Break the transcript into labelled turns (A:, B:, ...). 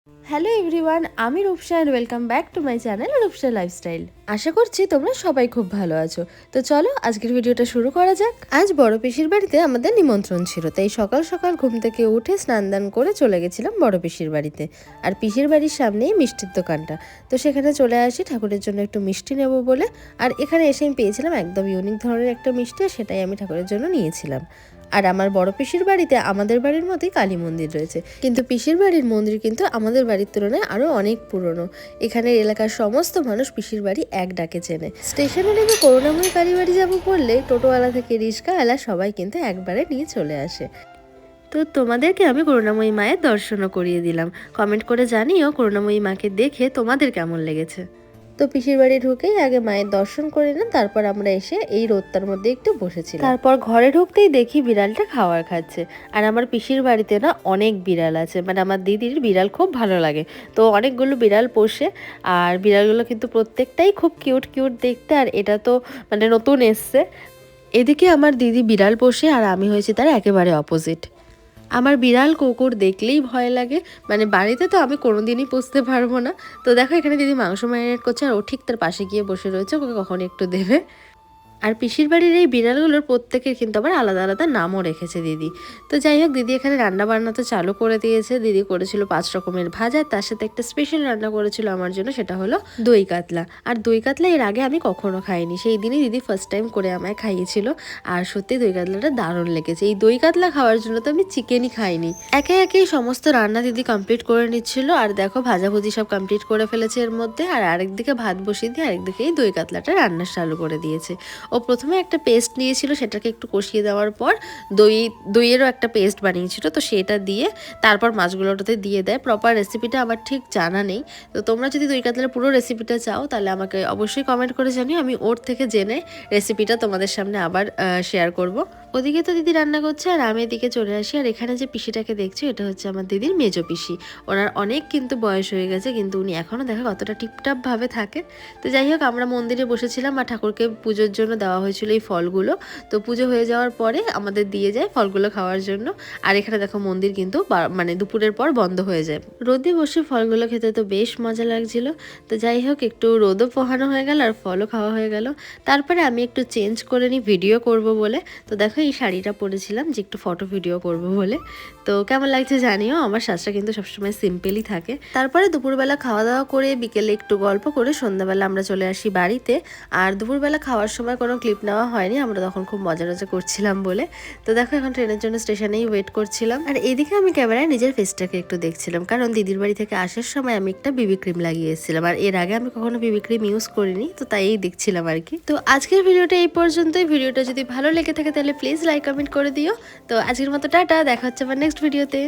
A: Hello everyone, আমি Rupsa and welcome back to my channel Rupsa lifestyle. আশা করছি তোমরা সবাই খুব ভালো আছো। তো চলো আজকের ভিডিওটা শুরু করা যাক। আজ বড় পিসির বাড়িতে আমাদের নিমন্ত্রণ ছিল, তাই সকাল সকাল ঘুম থেকে উঠে স্নান দান করে চলে গেছিলাম বড় পিসির বাড়িতে। আর পিসির বাড়ির সামনেই মিষ্টির দোকানটা, তো সেখানে চলে আসি ঠাকুরের জন্য একটু মিষ্টি নেব বলে। আর এখানে এসে আমি পেয়েছিলাম একদম ইউনিক ধরনের একটা মিষ্টি, আর সেটাই আমি ঠাকুরের জন্য নিয়েছিলাম। আর আমার বড় পিসির বাড়িতে আমাদের বাড়ির মতোই কালী মন্দির রয়েছে, কিন্তু পিসির বাড়ির মন্দির কিন্তু আমাদের বাড়ির তুলনায় আরো অনেক পুরনো। এখানের এলাকার সমস্ত মানুষ পিসির বাড়ি এক ডাকে চেনে। স্টেশনে নেমে করুণাময়ী কালী বাড়ি যাবো বললে টোটোওয়ালা থেকে রিক্সাওয়ালা সবাই কিন্তু একবারে নিয়ে চলে আসে। তো তোমাদেরকে আমি করুণাময়ী মায়ের দর্শনও করিয়ে দিলাম। কমেন্ট করে জানিও করুণাময়ী মাকে দেখে তোমাদের কেমন লেগেছে। তো পিসির বাড়ি ঢুকেই আগে মায়ের দর্শন করে নিলাম, তারপর আমরা এসে এই রোদটার মধ্যে একটু বসেছিলাম। তারপর ঘরে ঢুকতেই দেখি বিড়ালটা খাবার খাচ্ছে। আর আমার পিসির বাড়িতে না অনেক বিড়াল আছে, মানে আমার দিদির বিড়াল খুব ভালো লাগে, তো অনেকগুলো বিড়াল পোষে। আর বিড়ালগুলো কিন্তু প্রত্যেকটাই খুব কিউট কিউট দেখতে, আর এটা তো মানে নতুন এসছে। এদিকে আমার দিদি বিড়াল পোষে আর আমি হয়েছি তার একেবারে অপোজিট। আমার বিড়াল কুকুর দেখলেই ভয় লাগে, মানে বাড়িতে তো আমি কোনোদিনই পুষতে পারবো না। তো দেখো এখানে দিদি মাংস ম্যারিনেট করছে, আর ও ঠিক তার পাশে গিয়ে বসে রয়েছে, ওকে কখন একটু দেবে। আর পিসির বাড়ির এই বিড়ালগুলোর প্রত্যেকের কিন্তু আবার আলাদা আলাদা নামও রেখেছে দিদি। তো যাই হোক, দিদি এখানে রান্না বান্না তো চালু করে দিয়েছে। দিদি করেছিল 5 রকমের ভাজা, তার সাথে একটা স্পেশাল রান্না করেছিল আমার জন্য, সেটা হলো দই কাতলা। আর দই কাতলা এর আগে আমি কখনো খাইনি, সেই দিনই দিদি ফার্স্ট টাইম করে আমায় খাইয়েছিল। আর সত্যি দই কাতলাটা দারুণ লেগেছে। এই দই কাতলা খাওয়ার জন্য তো আমি চিকেনই খাইনি। একে একে সমস্ত রান্না দিদি কমপ্লিট করে নিচ্ছিল। আর দেখো ভাজাভুজি সব কমপ্লিট করে ফেলেছে এর মধ্যে, আর আরেকদিকে ভাত বসিয়ে দিয়ে আরেকদিকে এই দই কাতলাটা রান্না চালু করে দিয়েছে। ও প্রথমে একটা পেস্ট নিয়েছিল, সেটাকে একটু কষিয়ে দেওয়ার পর দইয়েরও একটা পেস্ট বানিয়েছিল, তো সেটা দিয়ে তারপর মাছগুলোটাতে দিয়ে দেয়। প্রপার রেসিপিটা আমার ঠিক জানা নেই, তো তোমরা যদি দই কাতলার পুরো রেসিপিটা চাও তাহলে আমাকে অবশ্যই কমেন্ট করে জানিও, আমি ওর থেকে জেনে রেসিপিটা তোমাদের সামনে আবার শেয়ার করব। ওদিকে তো দিদি রান্না করছে আর আমি এদিকে চলে আসি। আর এখানে যে পিসিটাকে দেখছি এটা হচ্ছে আমার দিদির মেজো পিসি। ওনার অনেক কিন্তু বয়স হয়ে গেছে, কিন্তু উনি এখনও দেখো কতটা টিপটাপ ভাবে থাকে। তো যাই হোক, আমরা মন্দিরে বসেছিলাম আর ঠাকুরকে পুজোর জন্য দেওয়া হয়েছিল এই ফলগুলো। তো পুজো হয়ে যাওয়ার পরে আমাদের দিয়ে যায় ফলগুলো খাওয়ার জন্য। আর এখানে দেখো মন্দির কিন্তু মানে দুপুরের পর বন্ধ হয়ে যায়। রোদে বসে ফলগুলো খেতে তো বেশ মজা লাগছিল। তো যাই হোক, একটু রোদও পোহানো হয়ে গেল আর ফলও খাওয়া হয়ে গেল। তারপরে আমি একটু চেঞ্জ করে নিই ভিডিও করব বলে। তো দেখো এই শাড়িটা পরেছিলাম যে একটু ফটো ভিডিও করব বলে। তো কেমন লাগছে জানিও, আমার সাজটা কিন্তু সবসময় সিম্পলই থাকে। তারপরে দুপুরবেলা খাওয়া দাওয়া করে বিকেলে একটু গল্প করে সন্ধ্যাবেলা আমরা চলে আসি বাড়িতে। আর দুপুরবেলা খাওয়ার সময় কোনো ক্লিপ নেওয়া হয়নি, আমরা তখন খুব মজা করছিলাম বলে। তো দেখো এখন ট্রেনের জন্য স্টেশনেই ওয়েট করছিলাম। আর এদিকে আমি ক্যামেরায় নিজের ফেসটাকে একটু দেখছিলাম, কারণ দিদির বাড়ি থেকে আসার সময় আমি একটা বিবি ক্রিম লাগিয়ে এসেছিলাম, আর এর আগে আমি কখনো বিবি ক্রিম ইউজ করিনি, তো তাই দেখছিলাম আর কি। তো আজকের ভিডিওটা এই পর্যন্তই। ভিডিওটা যদি ভালো লেগে থাকে তাহলে প্লিজ লাইক কমেন্ট করে দিও। তো আজকের মতো টাটা, দেখা হচ্ছে আবার নেক্সট ভিডিওতে।